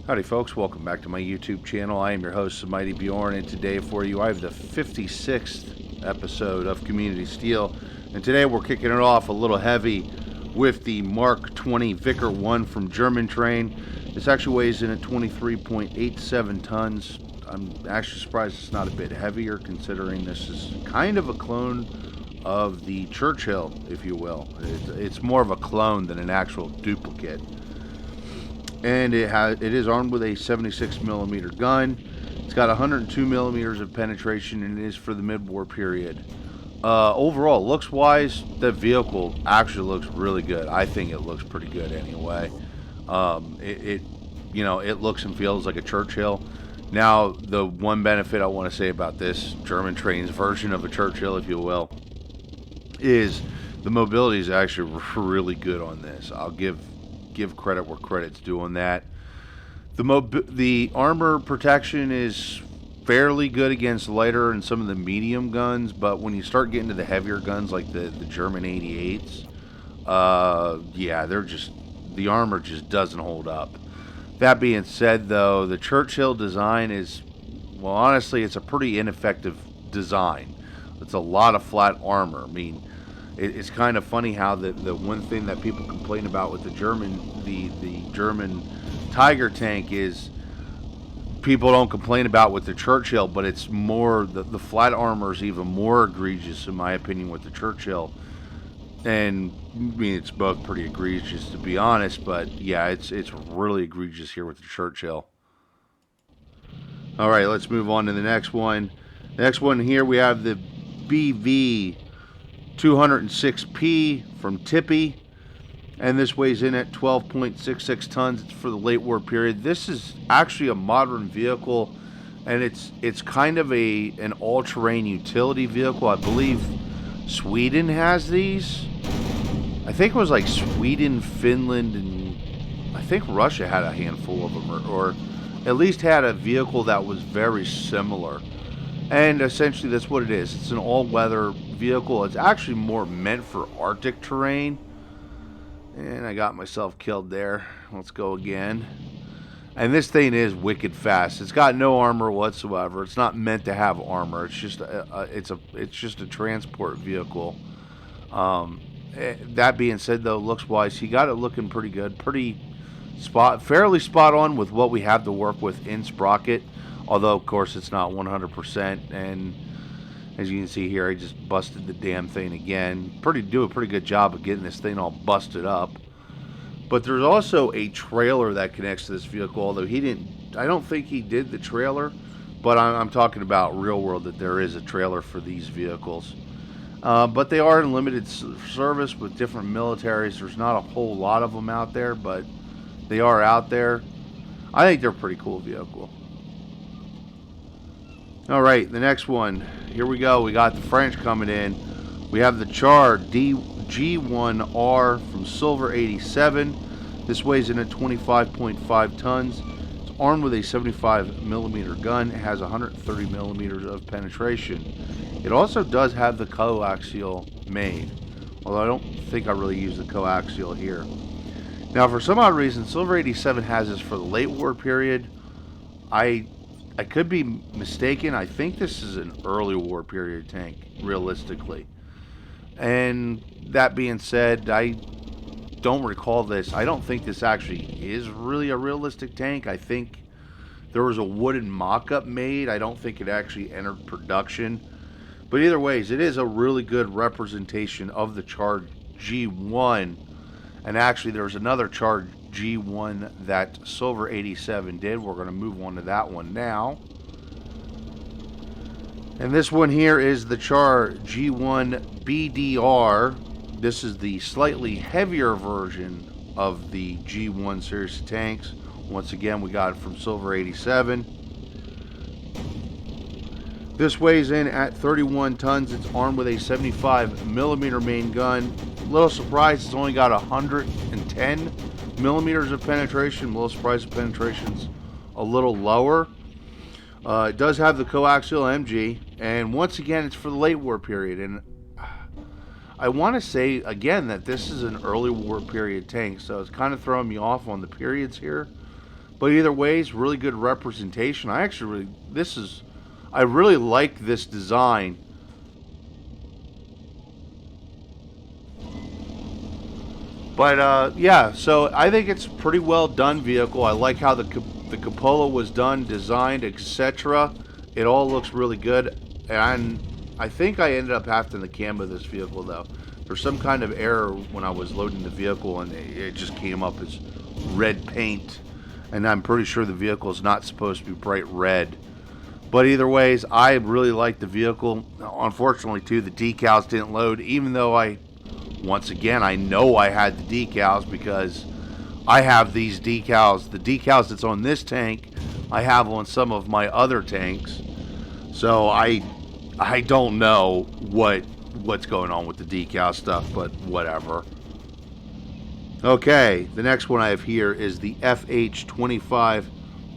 Howdy folks, welcome back to my YouTube channel. I am your host, Mighty Bjorn, and today for you I have the 56th episode of Community Steel. And today we're kicking it off a little heavy with the Mark 20 Vicker 1 from German Train. This actually weighs in at 23.87 tons. I'm actually surprised it's not a bit heavier, considering this is kind of a clone of the Churchill, if you will. It's more of a clone than an actual duplicate. And it is armed with a 76 millimeter gun. It's got 102 millimeters of penetration, and it is for the mid-war period. Overall, looks-wise, the vehicle actually looks really good. I think it looks pretty good anyway. It looks and feels like a Churchill. Now, the one benefit I want to say about this German Train's version of a Churchill, if you will, is the mobility is actually really good on this. I'll give credit where credit's due on that. The armor protection is fairly good against lighter and some of the medium guns, but when you start getting to the heavier guns like the German 88s, the armor just doesn't hold up. That being said, though, the Churchill design is, well, honestly, it's a pretty ineffective design. It's a lot of flat armor. I mean, it's kind of funny how the one thing that people complain about with the German Tiger tank is people don't complain about with the Churchill, but it's more the flat armor is even more egregious in my opinion with the Churchill. And I mean, it's both pretty egregious to be honest, but yeah, it's really egregious here with the Churchill. All right, let's move on to the next one. The next one here we have the BV 206P from Tippy, and this weighs in at 12.66 tons. It's for the late war period. This is actually a modern vehicle, and it's kind of an all-terrain utility vehicle. I believe Sweden has these. I think it was like Sweden, Finland, and I think Russia had a handful of them, or at least had a vehicle that was very similar. And essentially that's what it is. It's an all-weather vehicle. It's actually more meant for Arctic terrain. And I got myself killed there. Let's go again. And this thing is wicked fast. It's got no armor whatsoever. It's not meant to have armor. It's just a transport vehicle. That being said, though, looks-wise, he got it looking pretty good. Fairly spot on with what we have to work with in Sprocket. Although, of course, it's not 100%, and as you can see here, I just busted the damn thing again. Do a pretty good job of getting this thing all busted up. But there's also a trailer that connects to this vehicle, although I don't think he did the trailer, but I'm talking about real world that there is a trailer for these vehicles. But they are in limited service with different militaries. There's not a whole lot of them out there, but they are out there. I think they're a pretty cool vehicle. All right, the next one. Here we go. We got the French coming in. We have the Char D G1r from Silver 87. This weighs in at 25.5 tons. It's armed with a 75 millimeter gun. It has 130 millimeters of penetration. It also does have the coaxial made, although I don't think I really use the coaxial here. Now, for some odd reason, Silver 87 has this for the late war period. I could be mistaken. I think this is an early war period tank, realistically. And that being said, I don't recall this. I don't think this actually is really a realistic tank. I think there was a wooden mock-up made. I don't think it actually entered production. But either ways, it is a really good representation of the Char G1. And actually, there's another Char G1 that Silver 87 did. We're going to move on to that one now. And this one here is the Char G1 BDR. This is the slightly heavier version of the G1 series of tanks. Once again, we got it from Silver 87. This weighs in at 31 tons. It's armed with a 75 millimeter main gun. A little surprised it's only got 110 millimeters of penetration. I'm a little surprised the penetration's a little lower. It does have the coaxial MG, and once again, it's for the late war period. And I want to say again that this is an early war period tank, so it's kind of throwing me off on the periods here. But either ways, really good representation. I really like this design. But yeah, so I think it's a pretty well done vehicle. I like how the cupola was done, designed, etc. It all looks really good, and I think I ended up having to camo this vehicle though. There's some kind of error when I was loading the vehicle, and it just came up as red paint, and I'm pretty sure the vehicle is not supposed to be bright red. But either ways, I really like the vehicle. Unfortunately, too, the decals didn't load, even though once again, I know I had the decals because I have these decals. The decals that's on this tank, I have on some of my other tanks. So I don't know what's going on with the decal stuff, but whatever. Okay, the next one I have here is the Fh25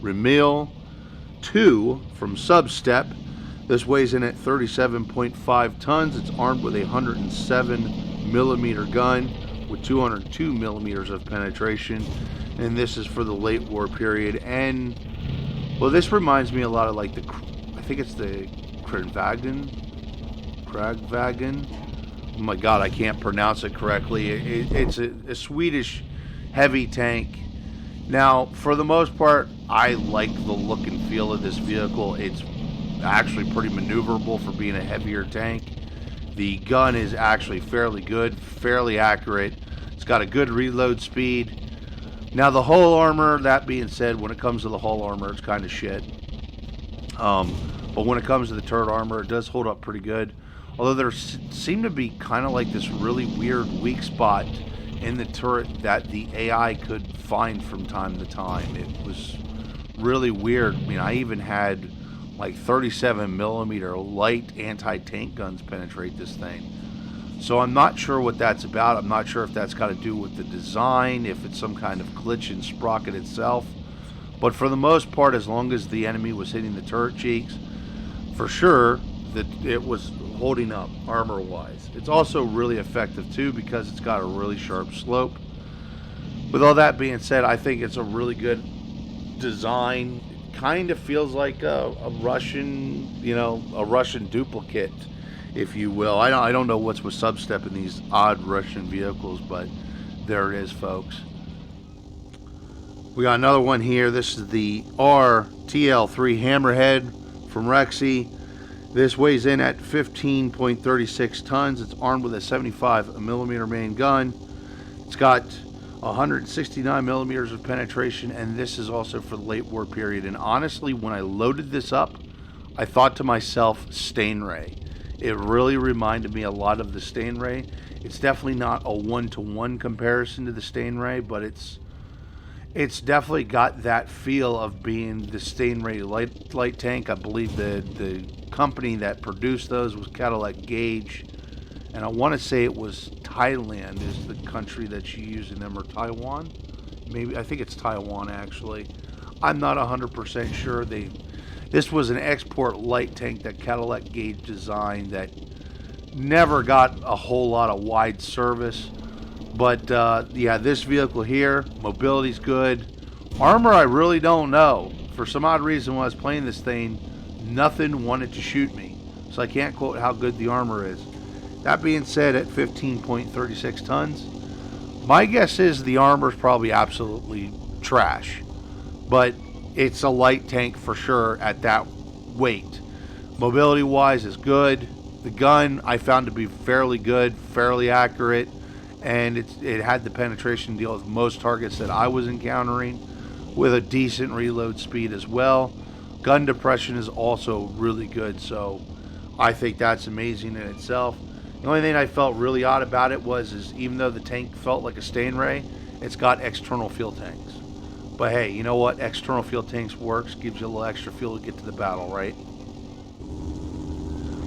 Ramil 2 from Substep. This weighs in at 37.5 tons. It's armed with a 107mm gun with 202 millimeters of penetration, and this is for the late war period. And well, this reminds me a lot of like I think it's the Kragvagen. Oh my god, I can't pronounce it correctly. It's a Swedish heavy tank. Now, for the most part, I like the look and feel of this vehicle. It's actually pretty maneuverable for being a heavier tank. The gun is actually fairly good, fairly accurate. It's got a good reload speed. Now, the hull armor, that being said, when it comes to the hull armor, it's kind of shit. But when it comes to the turret armor, it does hold up pretty good. Although there seemed to be kind of like this really weird weak spot in the turret that the AI could find from time to time. It was really weird. I mean, I even had like 37mm light anti-tank guns penetrate this thing. So I'm not sure what that's about. I'm not sure if that's got to do with the design, if it's some kind of glitch in Sprocket itself. But for the most part, as long as the enemy was hitting the turret cheeks, for sure that it was holding up armor-wise. It's also really effective too because it's got a really sharp slope. With all that being said, I think it's a really good design. Kind of feels like a Russian, a Russian duplicate, if you will. I don't know what's with Substep in these odd Russian vehicles, but there it is, folks. We got another one here. This is the Rtl3 Hammerhead from Rexy. This weighs in at 15.36 tons. It's armed with a 75mm main gun. It's got 169 millimeters of penetration, and this is also for the late war period. And honestly, when I loaded this up, I thought to myself, Stingray. It really reminded me a lot of the Stingray. It's definitely not a one-to-one comparison to the Stingray, but it's definitely got that feel of being the Stingray light tank. I believe the company that produced those was Cadillac Gauge, and I want to say it was Thailand is the country that you use in them, or Taiwan. Maybe, I think it's Taiwan actually. I'm not 100% sure. This was an export light tank that Cadillac Gauge designed that never got a whole lot of wide service. But yeah, this vehicle here, mobility's good. Armor, I really don't know. For some odd reason, when I was playing this thing, nothing wanted to shoot me. So I can't quote how good the armor is. That being said, at 15.36 tons, my guess is the armor is probably absolutely trash. But it's a light tank for sure at that weight. Mobility-wise is good. The gun I found to be fairly good, fairly accurate. And it had the penetration deal with most targets that I was encountering, with a decent reload speed as well. Gun depression is also really good, so I think that's amazing in itself. The only thing I felt really odd about it is even though the tank felt like a Stingray, it's got external fuel tanks. But hey, you know what? External fuel tanks works, gives you a little extra fuel to get to the battle, right?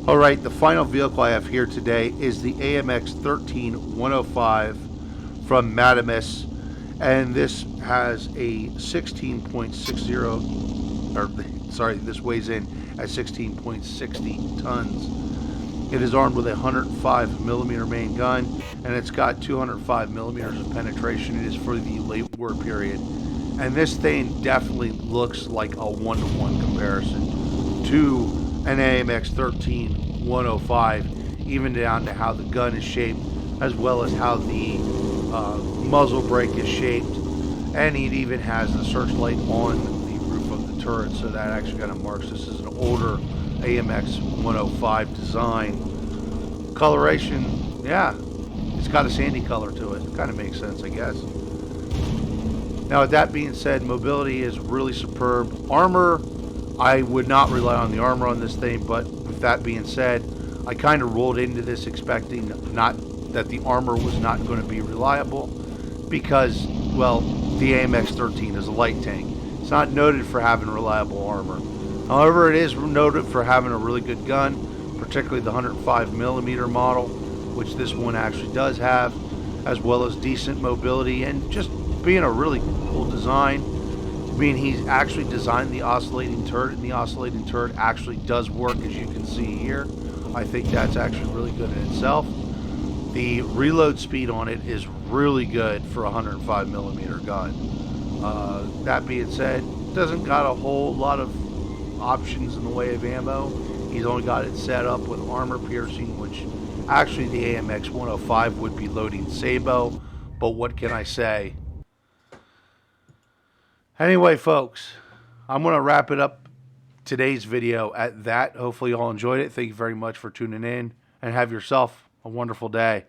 Alright, the final vehicle I have here today is the AMX 13105 from Madamus, and this has a 16.60, this weighs in at 16.60 tons. It is armed with a 105mm main gun, and it's got 205mm of penetration. It is for the late war period. And this thing definitely looks like a one-to-one comparison to an AMX 13-105, even down to how the gun is shaped, as well as how the muzzle brake is shaped. And it even has the searchlight on the roof of the turret, so that actually kind of marks this as an older AMX 105 design. Coloration, yeah, it's got a sandy color to it. It kind of makes sense, I guess. Now, with that being said, mobility is really superb. Armor, I would not rely on the armor on this thing, but with that being said, I kind of rolled into this expecting not that the armor was not going to be reliable because, well, the AMX 13 is a light tank. It's not noted for having reliable armor. However, it is noted for having a really good gun, particularly the 105mm model, which this one actually does have, as well as decent mobility and just being a really cool design. I mean, he's actually designed the oscillating turret, and the oscillating turret actually does work, as you can see here. I think that's actually really good in itself. The reload speed on it is really good for a 105mm gun. That being said, doesn't got a whole lot of options in the way of ammo. He's only got it set up with armor piercing, which actually the AMX 105 would be loading Sabo, but what can I say? Anyway, folks, I'm going to wrap it up today's video at that. Hopefully you all enjoyed it. Thank you very much for tuning in, and have yourself a wonderful day.